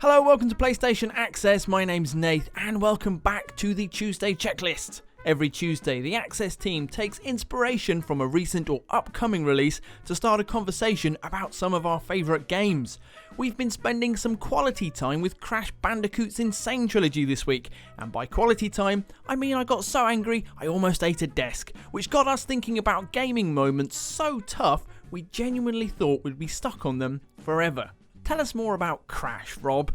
Hello, welcome to PlayStation Access. My name's Nath, and welcome back to the Tuesday Checklist. Every Tuesday, the Access team takes inspiration from a recent or upcoming release to start a conversation about some of our favourite games. We've been spending some quality time with Crash Bandicoot's Sane Trilogy this week, and by quality time, I mean I got so angry I almost ate a desk, which got us thinking about gaming moments so tough we genuinely thought we'd be stuck on them forever. Tell us more about Crash, Rob.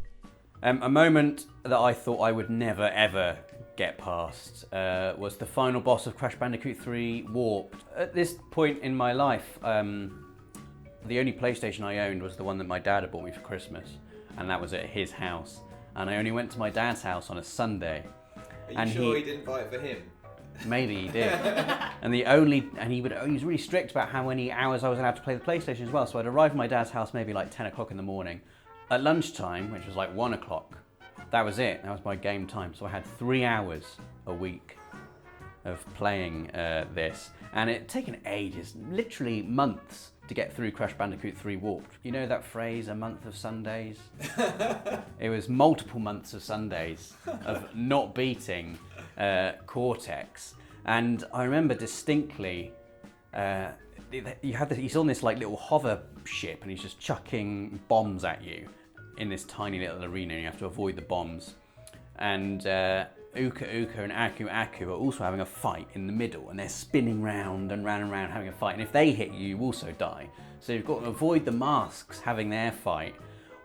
A moment that I thought I would never ever get past was the final boss of Crash Bandicoot 3 Warped. At this point in my life, the only PlayStation I owned was the one that my dad had bought me for Christmas, and that was at his house. And I only went to my dad's house on a Sunday. Are you sure he didn't buy it for him? Maybe he did. And he was really strict about how many hours I was allowed to play the PlayStation as well. So I'd arrive at my dad's house maybe like 10 o'clock in the morning. At lunchtime, which was like 1 o'clock, that was it. That was my game time. So I had 3 hours a week of playing this. And it had taken ages, literally months, to get through Crash Bandicoot 3 Warped. You know that phrase, a month of Sundays? It was multiple months of Sundays of not beating Cortex. And I remember distinctly, he's on this like little hover ship and he's just chucking bombs at you in this tiny little arena, and you have to avoid the bombs. And Uka and Aku are also having a fight in the middle, and they're spinning round and round and round having a fight, and if they hit you, you also die. So you've got to avoid the masks having their fight,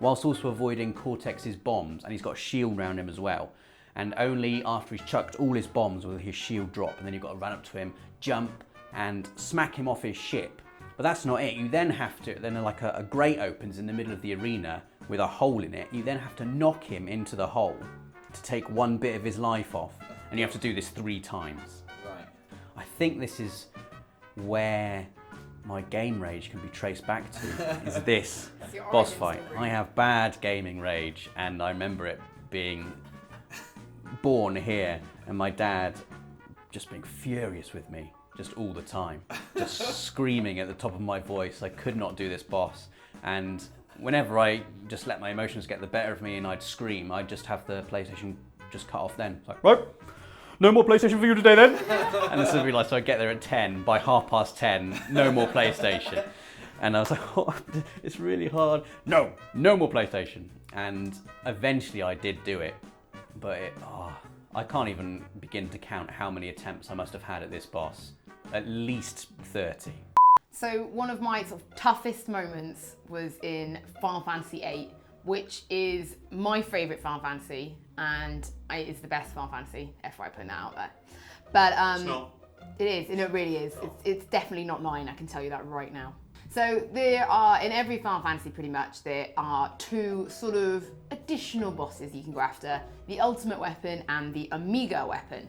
whilst also avoiding Cortex's bombs, and he's got a shield around him as well. And only after he's chucked all his bombs will his shield drop, and then you've got to run up to him, jump, and smack him off his ship. But that's not it. You then have to, like a grate opens in the middle of the arena with a hole in it. You then have to knock him into the hole to take one bit of his life off. And you have to do this 3 times. Right. I think this is where my game rage can be traced back to, is this boss fight. I have bad gaming rage, and I remember it being born here, and my dad just being furious with me just all the time, just screaming at the top of my voice. I could not do this boss, and whenever I just let my emotions get the better of me and I'd scream, I'd just have the PlayStation just cut off then. It's like, right, no more PlayStation for you today then. And this would be like, so I'd get there at 10, by 10:30, no more PlayStation. And I was like, oh, it's really hard. No more PlayStation. And eventually I did do it, but I can't even begin to count how many attempts I must have had at this boss. At least 30. So one of my sort of toughest moments was in Final Fantasy VIII, which is my favourite Final Fantasy, and it's the best Final Fantasy, FYI putting that out there. But It's not. It is, and it really is. It's definitely not 9, I can tell you that right now. So there are, in every Final Fantasy pretty much, there are 2 sort of additional bosses you can go after, the Ultimate Weapon and the Amiga Weapon.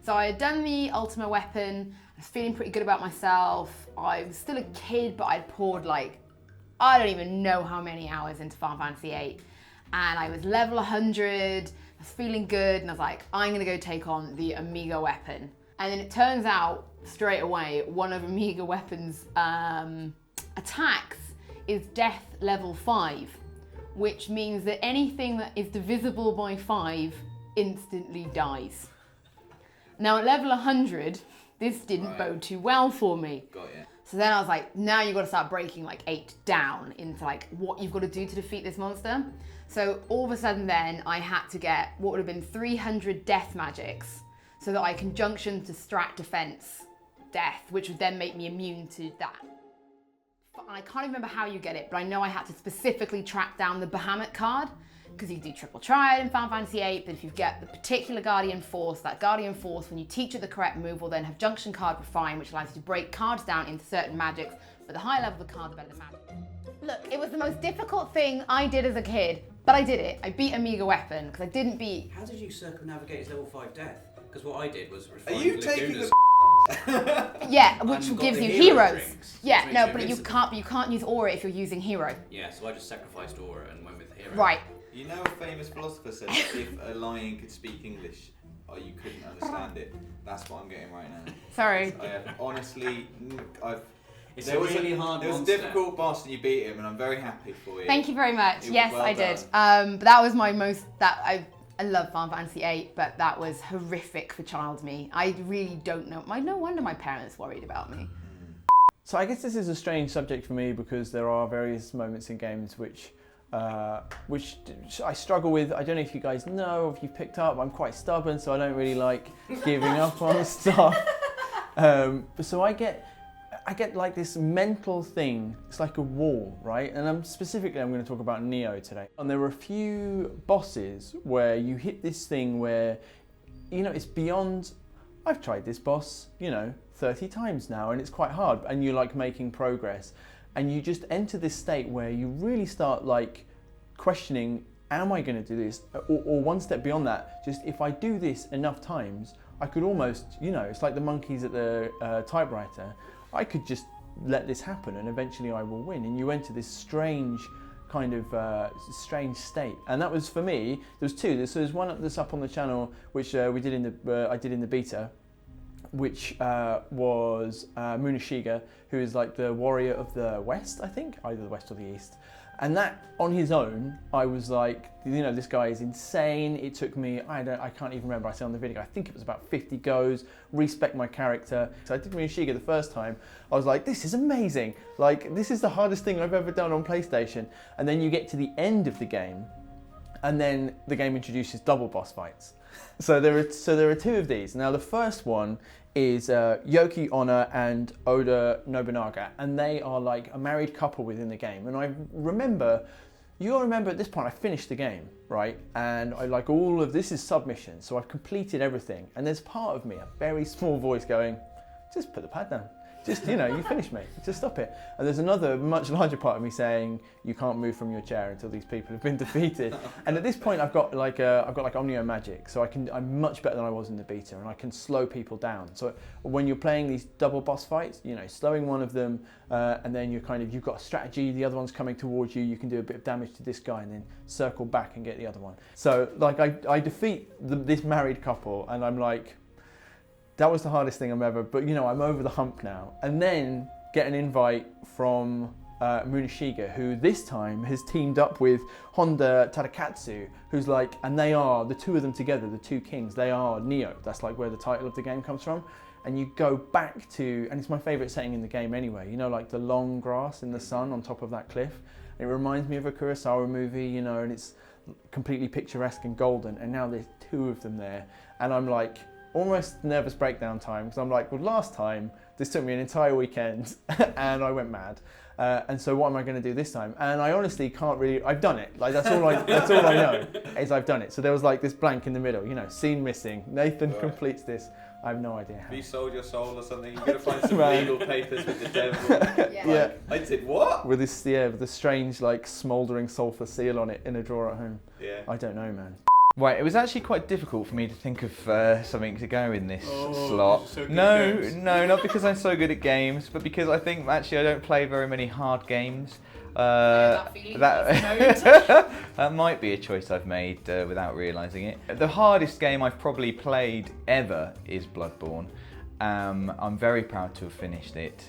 So I had done the Ultimate Weapon, I was feeling pretty good about myself, I was still a kid, but I'd poured like, I don't even know how many hours into Final Fantasy VIII, and I was level 100, I was feeling good, and I was like, I'm gonna go take on the Amiga Weapon. And then it turns out, straight away, one of Amiga Weapon's attacks is death level 5, which means that anything that is divisible by 5 instantly dies. Now at level 100, this didn't bode too well for me. Got you. So then I was like, now you've got to start breaking like 8 down into like what you've got to do to defeat this monster. So all of a sudden then I had to get what would have been 300 death magics so that I can junction to strat defense death, which would then make me immune to that. I can't even remember how you get it, but I know I had to specifically track down the Bahamut card, because you do triple triad in Final Fantasy VIII, but if you get the particular Guardian Force, that Guardian Force, when you teach it the correct move, will then have Junction Card Refine, which allows you to break cards down into certain magics, but the higher level the card, the better the magic. Look, it was the most difficult thing I did as a kid, but I did it. I beat Amiga Weapon, because I didn't beat... How did you circumnavigate his level 5 death? Because what I did was Are refine you taking the Yeah, which And gives got you the hero heroes. drinks, Yeah, which no, makes but you you can't use aura if you're using hero. Yeah, so I just sacrificed aura and went with the hero. Right. You know, a famous philosopher said that if a lion could speak English, or you couldn't understand it. That's what I'm getting right now. Sorry. I have honestly, I've It's a really hard It was a monster. difficult boss and you beat him, and I'm very happy for you. Thank you very much. It- Yes, well I did. done. But that was my most, I love Final Fantasy VIII, but that was horrific for child me. I really don't know. No wonder my parents worried about me. So I guess this is a strange subject for me because there are various moments in games which I struggle with. I don't know if you guys know or if you've picked up. I'm quite stubborn, so I don't really like giving up on stuff. So I get like this mental thing. It's like a wall, right? And I'm going to talk about Nioh today. And there are a few bosses where you hit this thing where, you know, it's beyond. I've tried this boss, 30 times now, and it's quite hard. And you're like making progress, and you just enter this state where you really start like questioning, am I going to do this? Or one step beyond that, just if I do this enough times, I could almost, it's like the monkeys at the typewriter. I could just let this happen and eventually I will win. And you enter this strange kind of strange state. And that was, for me, there's two. There's one that's up on the channel, which I did in the beta, which was Munashiga, who is like the warrior of the West, I think, either the West or the East. And that, on his own, I was like, this guy is insane. It took me, I can't even remember, I said on the video, I think it was about 50 goes, respect my character. So I did Munashiga the first time. I was like, this is amazing. Like, this is the hardest thing I've ever done on PlayStation. And then you get to the end of the game, and then the game introduces double boss fights. So there are two of these. Now the first one is Yoki Onna and Oda Nobunaga, and they are like a married couple within the game. And you remember at this point I finished the game, right? And I like all of this is submission, so I've completed everything. And there's part of me, a very small voice going, just put the pad down. Just, you finished me, just stop it. And there's another much larger part of me saying, you can't move from your chair until these people have been defeated. And at this point I've got like Omnio magic, so I'm much better than I was in the beta, and I can slow people down. So when you're playing these double boss fights, slowing one of them, and then you've got a strategy, the other one's coming towards you, you can do a bit of damage to this guy and then circle back and get the other one. So like I defeat this married couple, and I'm like, that was the hardest thing I've ever, but I'm over the hump now. And then get an invite from Munashiga, who this time has teamed up with Honda Tadakatsu, who's like, and they are, the two of them together, the two kings, they are Nioh. That's like where the title of the game comes from. And you go back to, and it's my favourite setting in the game anyway, like the long grass in the sun on top of that cliff. It reminds me of a Kurosawa movie, and it's completely picturesque and golden. And now there's two of them there. And I'm like, almost nervous breakdown time, because I'm like, well, last time this took me an entire weekend and I went mad, and so what am I going to do this time? And I honestly can't really. I've done it. Like that's all I know is I've done it. So there was like this blank in the middle, scene missing. Nathan completes this. I have no idea how. Have you sold your soul or something? You're gonna find some legal papers with the devil. Yeah. I did what? With this, with the strange like smouldering sulphur seal on it in a drawer at home. Yeah. I don't know, man. Right, it was actually quite difficult for me to think of something to go in this slot. So No, not because I'm so good at games, but because I think actually I don't play very many hard games. That might be a choice I've made without realising it. The hardest game I've probably played ever is Bloodborne. I'm very proud to have finished it.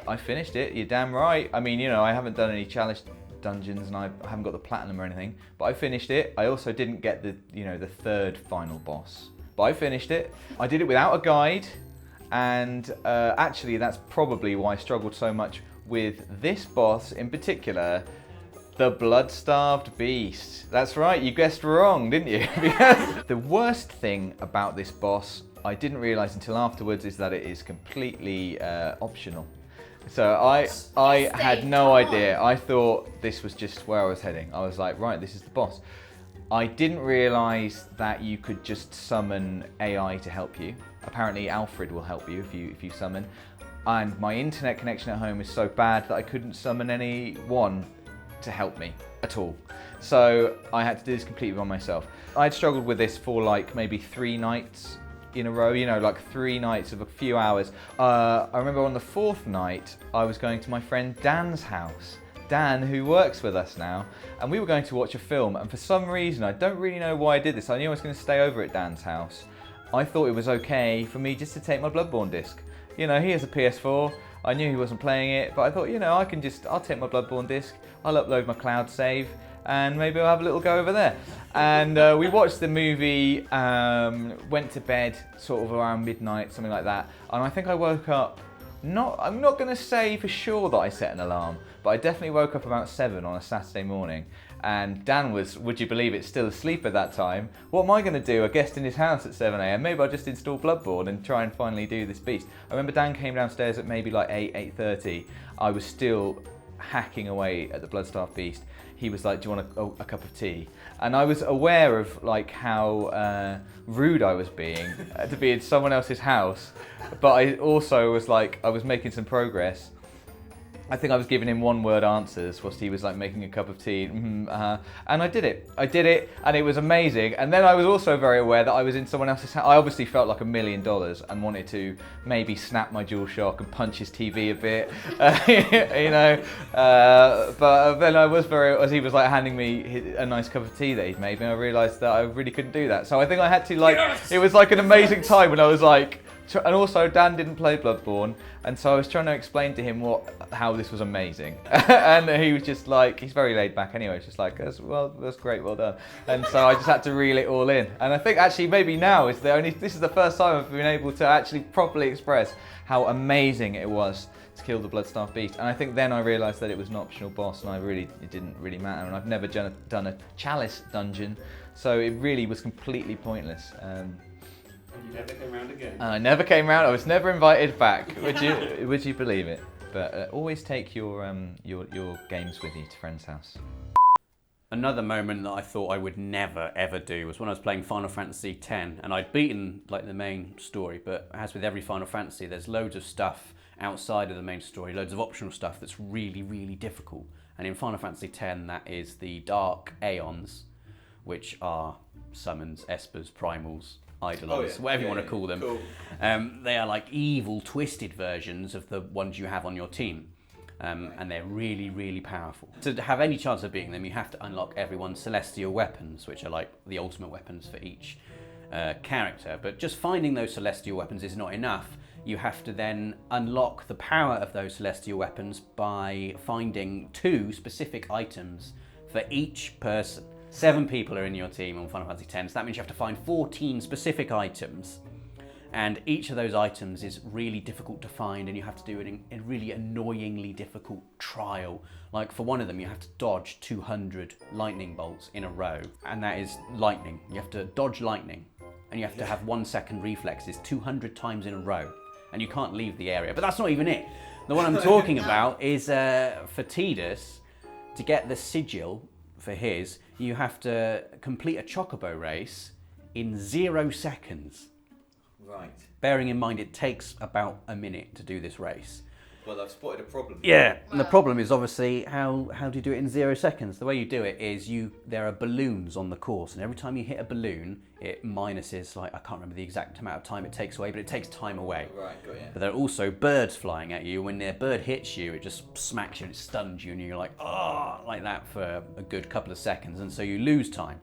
I finished it, you're damn right. I mean, I haven't done any challenge dungeons and I haven't got the platinum or anything, but I finished it. I also didn't get the third final boss, but I finished it. I did it without a guide, and actually that's probably why I struggled so much with this boss in particular, the blood-starved beast. That's right, you guessed wrong, didn't you? Because the worst thing about this boss, I didn't realise until afterwards, is that it is completely optional. So I had no idea. I thought this was just where I was heading. I was like, right, this is the boss. I didn't realise that you could just summon AI to help you. Apparently Alfred will help you if you summon. And my internet connection at home is so bad that I couldn't summon anyone to help me at all. So I had to do this completely by myself. I'd struggled with this for like maybe 3 nights in a row, like 3 nights of a few hours. I remember on the 4th night, I was going to my friend Dan's house. Dan, who works with us now, and we were going to watch a film, and for some reason, I don't really know why I did this, I knew I was going to stay over at Dan's house. I thought it was okay for me just to take my Bloodborne disc. He has a PS4, I knew he wasn't playing it, but I thought, I'll take my Bloodborne disc, I'll upload my cloud save, and maybe I'll have a little go over there. And we watched the movie, went to bed sort of around midnight, something like that. And I think I woke up, I'm not going to say for sure that I set an alarm, but I definitely woke up about 7 on a Saturday morning. And Dan was, would you believe it, still asleep at that time. What am I going to do? A guest in his house at 7 a.m. Maybe I'll just install Bloodborne and try and finally do this beast. I remember Dan came downstairs at maybe like 8:30. I was still hacking away at the Bloodstaff beast. He was like, do you want a cup of tea? And I was aware of like how rude I was being to be in someone else's house. But I also was like, I was making some progress. I think I was giving him one-word answers whilst he was like making a cup of tea, and I did it, and it was amazing. And then I was also very aware that I was in someone else's house. I obviously felt like $1 million and wanted to maybe snap my DualShock and punch his TV a bit, but then I was as he was like handing me a nice cup of tea that he'd made me, I realised that I really couldn't do that. So I think I had to it was like an amazing time when I was like, and also Dan didn't play Bloodborne, and so I was trying to explain to him how this was amazing, and he was just like, he's very laid back anyway, it's just like, that's great, well done. And so I just had to reel it all in, and I think actually maybe now this is the first time I've been able to actually properly express how amazing it was to kill the Bloodstaff beast. And I think then I realised that it was an optional boss, and it didn't really matter, and I've never done a chalice dungeon, so it really was completely pointless. You never came round again. I never came round. I was never invited back. Would you believe it? But always take your games with you to friend's house. Another moment that I thought I would never ever do was when I was playing Final Fantasy X, and I'd beaten like the main story, but as with every Final Fantasy, there's loads of stuff outside of the main story, loads of optional stuff that's really, really difficult. And in Final Fantasy X, that is the Dark Aeons, which are summons, espers, primals, eidolons, whatever you want to call them. Cool. They are like evil, twisted versions of the ones you have on your team. And they're really, really powerful. To have any chance of beating them, you have to unlock everyone's celestial weapons, which are like the ultimate weapons for each character. But just finding those celestial weapons is not enough. You have to then unlock the power of those celestial weapons by finding 2 specific items for each person. 7 people are in your team on Final Fantasy X, so that means you have to find 14 specific items. And each of those items is really difficult to find, and you have to do a really annoyingly difficult trial. Like for one of them, you have to dodge 200 lightning bolts in a row, and that is lightning. You have to dodge lightning, and you have to have 1 second reflexes 200 times in a row, and you can't leave the area. But that's not even it. The one I'm talking about is for Tidus, to get the sigil for his, you have to complete a chocobo race in 0 seconds. Right. Bearing in mind it takes about a minute to do this race. Well, I've spotted a problem. Yeah, and the problem is obviously how do you do it in 0 seconds? The way you do it is there are balloons on the course, and every time you hit a balloon, it minuses, like, I can't remember the exact amount of time it takes away, but it takes time away. Right, got you. But there are also birds flying at you. When their bird hits you, it just smacks you and it stuns you, and you're like, oh, like that for a good couple of seconds, and so you lose time.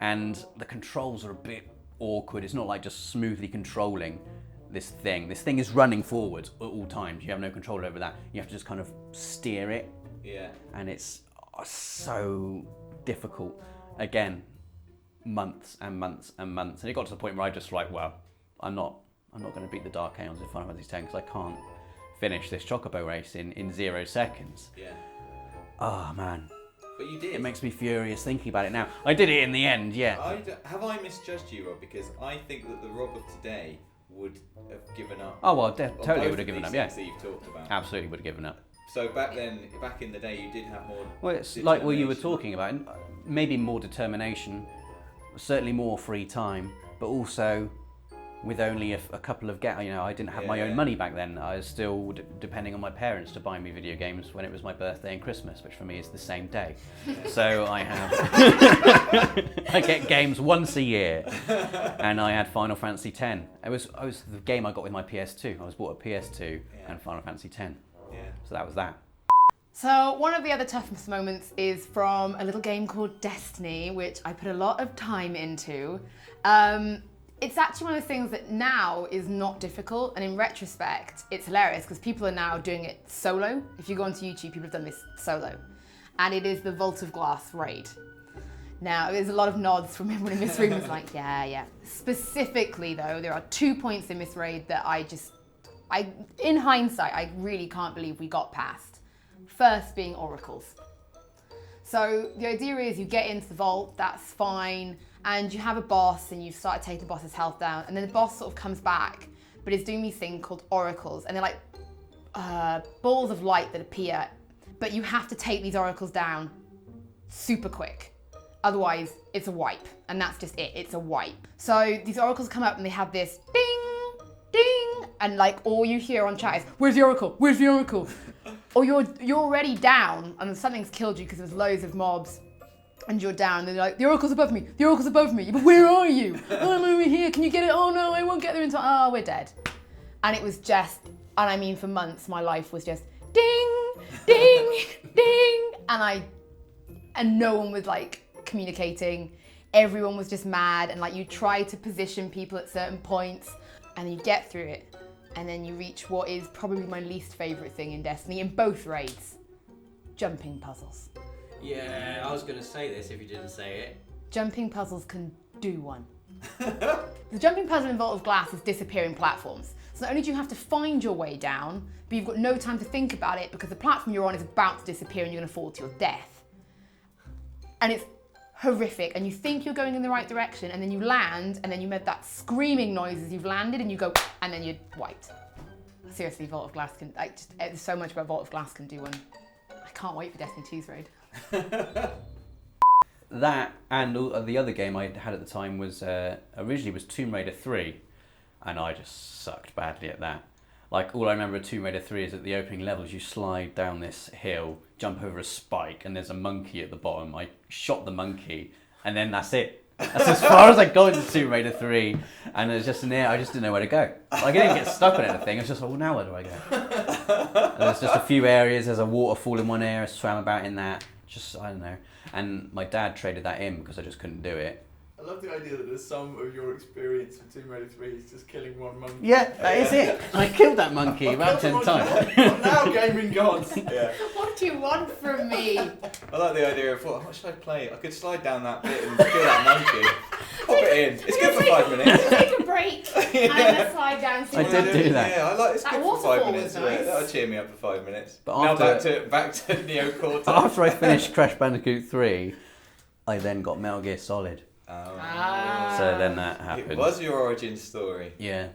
And the controls are a bit awkward. It's not like just smoothly controlling this thing. This thing is running forward at all times. You have no control over that. You have to just kind of steer it. Yeah. And it's so difficult. Again, months and months and months. And it got to the point where I just like, well, I'm not going to beat the Dark Aeons in Final Fantasy X because I can't finish this chocobo race in 0 seconds. Yeah. Oh man. But you did. It makes me furious thinking about it now. I did it in the end, yeah. Have I misjudged you, Rob? Because I think that the Rob of today would have given up. Oh well, totally both would have of given these up, yeah. things that you've talked about. Absolutely would have given up. So back in the day, you did have more. Well, it's like what you were determination. talking about. Maybe more determination, certainly more free time, but also with only a couple of I didn't have my own money back then. I was still depending on my parents to buy me video games when it was my birthday and Christmas, which for me is the same day. So I get games once a year, and I had Final Fantasy X. It was the game I got with my PS2. I was bought a PS2 and Final Fantasy X. Yeah. So that was that. So one of the other toughest moments is from a little game called Destiny, which I put a lot of time into. It's actually one of those things that now is not difficult, and in retrospect, it's hilarious because people are now doing it solo. If you go onto YouTube, people have done this solo. And it is the Vault of Glass raid. Now, there's a lot of nods from everyone in this room who's like, yeah. Specifically though, there are 2 points in this raid that in hindsight, I really can't believe we got past. First being oracles. So the idea is you get into the vault, that's fine, and you have a boss and you start taking the boss's health down, and then the boss sort of comes back, but it's doing these things called oracles, and they're like balls of light that appear, but you have to take these oracles down super quick. Otherwise, it's a wipe, and that's just it, it's a wipe. So these oracles come up and they have this ding, ding, and like all you hear on chat is, where's the oracle, where's the oracle? Or you're already down and something's killed you because there's loads of mobs and you're down and they're like, the oracle's above me, the oracle's above me, but where are you? Oh, I'm over here, can you get it? Oh no, I won't get there in time, oh, we're dead. And it was just, and I mean for months, my life was just ding, ding, ding, and no one was like communicating. Everyone was just mad, and like you try to position people at certain points and you get through it, and then you reach what is probably my least favourite thing in Destiny in both raids, jumping puzzles. Yeah, I was going to say this if you didn't say it. Jumping puzzles can do one. The jumping puzzle in Vault of Glass is disappearing platforms. So not only do you have to find your way down, but you've got no time to think about it because the platform you're on is about to disappear and you're going to fall to your death. And it's horrific, and you think you're going in the right direction, and then you land, and then you make that screaming noise as you've landed, and you go, and then you're wiped. Seriously, Vault of Glass can, there's so much about Vault of Glass can do one. I can't wait for Destiny 2's raid. That and the other game I had at the time was originally was Tomb Raider 3, and I just sucked badly at that. Like, all I remember of Tomb Raider 3 is at the opening levels you slide down this hill, jump over a spike, and there's a monkey at the bottom. I shot the monkey, and then that's it. That's as far as I got into Tomb Raider 3, and it was just in there, I just didn't know where to go. Like, I didn't get stuck on anything, it was just, well, now where do I go? And there's just a few areas, there's a waterfall in one area, I swam about in that, just, I don't know. And my dad traded that in because I just couldn't do it. I love the idea that the sum of your experience with Tomb Raider 3 is just killing one monkey. Yeah, that is it. I killed that monkey about 10 times. Now gaming gods. Yeah. What do you want from me? I like the idea of what should I play? I could slide down that bit and kill that monkey. Pop it in. It's good for 5 minutes. Take a break. I'm gonna slide down. I did do that. Yeah, I like it's That good for 5 waterfall minutes. was nice. Yeah, that'll cheer me up for 5 minutes. But now after- back to Nioh Cortex. After I finished Crash Bandicoot 3, I then got Metal Gear Solid. So then that happened. It was your origin story. Yeah.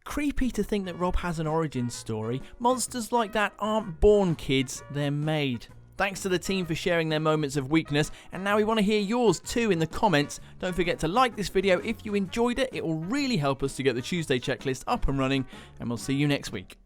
Creepy to think that Rob has an origin story. Monsters like that aren't born, kids, they're made. Thanks to the team for sharing their moments of weakness, and now we want to hear yours too in the comments. Don't forget to like this video if you enjoyed it, it will really help us to get the Tuesday checklist up and running, and we'll see you next week.